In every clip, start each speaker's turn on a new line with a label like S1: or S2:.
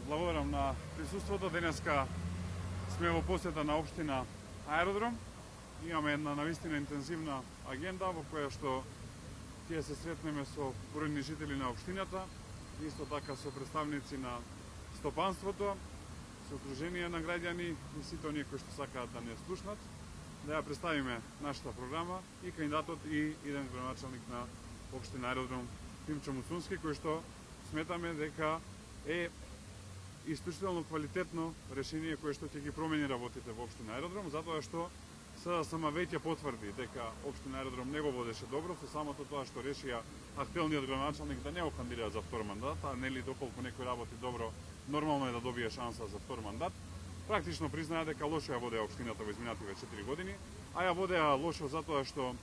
S1: Благодарам на присуството. Денеска сме во посета на општина Аеродром. Имаме една навистина интензивна агенда во која што ќе се сретнеме со бројни жители на општината, исто така со представници на стопанството, со окружение на граѓани и сите оние кои што сакаат да не слушнат, да ја представиме нашата програма и кандидатот и иден градоначалник на општина Аеродром Тимчо Муцунски, кој што сметаме дека е исклучително квалитетно решение кое што ќе ги промени работите во општина Аеродром, затоа што СДСМ веќе потврди дека општина Аеродром не го водеше добро со самото тоа што решија актуелниот градоначалник да не го кандидира за втор мандат, а нели доколку некој работи добро, нормално е да добие шанса за втор мандат. Практично признаа дека лошо ја водеа општината во изминативе 4 години, а ја водеа лошо затоа што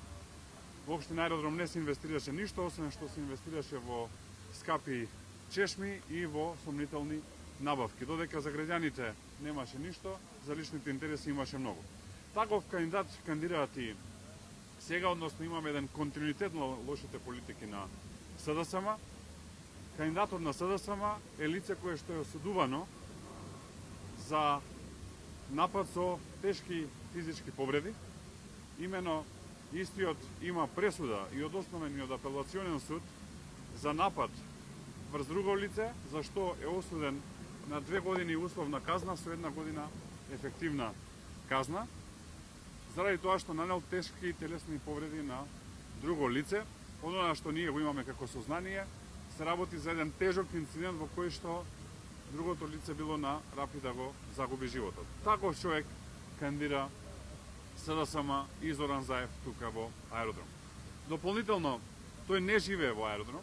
S1: во општина Аеродром не се инвестираше ништо, освен што се инвестираше во скапи чешми и во сомнителни набавки, додека за граѓаните немаше ништо, за личните интереси имаше многу. Таков кандидат кандидат и сега, односно имаме еден континуитет на лошите политики на СДСМ. Кандидатот на СДСМ е лице кое што е осудувано за напад со тешки физички повреди. Имено истиот има пресуда и од основен и од апелационен суд за напад врз друго лице, за што е осуден на 2 години условна казна со 1 година ефективна казна, заради тоа што нанел тешки телесни повреди на друго лице. Оно што ние го имаме како сознание, се работи за еден тежок инцидент во кој што другото лице било на рапи да го загуби животот. Таков човек кандидира СДСМ и Зоран Заев тука во Аеродром. Дополнително, тој не живее во Аеродром,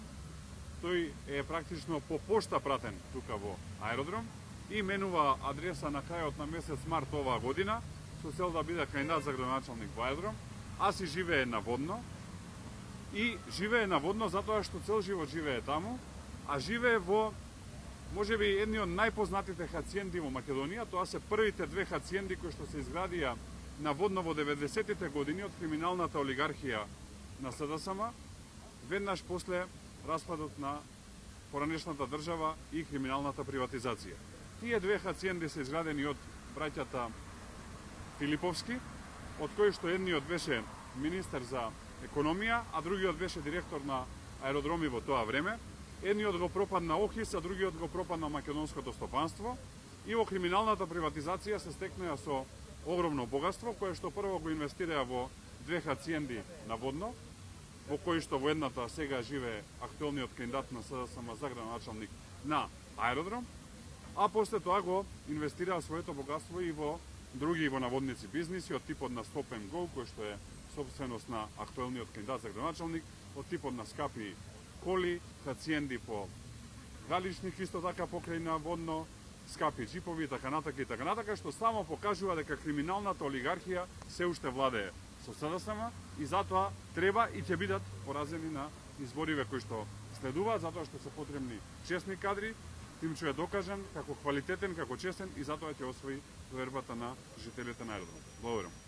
S1: тој е практично по пошта пратен тука во Аеродром и менува адреса на крајот на месец март оваа година со цел да биде кандидат за градоначалник во Аеродром, а си живее наводно. И живее наводно затоа што цел живот живее таму, а живее во можеби едни од најпознатите хациенди во Македонија. Тоа се првите 2 хациенди кои што се изградија наводно во 90-тите години од криминалната олигархија на СДСМ, веднаш после распадот на поранешната држава и криминалната приватизација. Тие 2 хациенди се изградени од браќата Филиповски, од кои што едниот беше министер за економија, а другиот беше директор на аеродроми во тоа време. Едниот го пропадна ОХИС, а другиот го пропадна македонското стопанство и во криминалната приватизација се стекнеа со огромно богатство, кое што прво го инвестираа во 2 хациенди наводно, во кои што во едната сега живее актуелниот кандидат на СДСМ за градоначалник на Аеродром, а после тоа го инвестираа своето богатство и во други во наводници бизниси од типот на Stop and Go, кој што е собственост на актуелниот кандидат за градоначалник, од типот на скапи коли, хациенди по Галичник, исто така покрај наводно, скапи джипови, така натака, што само покажува дека криминалната олигархија се уште владее со СДСМ и затоа треба и ќе бидат поразени на избориве кои што следуваат, затоа што се потребни честни кадри. Тимчо е докажан како квалитетен, како честен и затоа ќе освои довербата на жителите на Аеродром. Благодарам.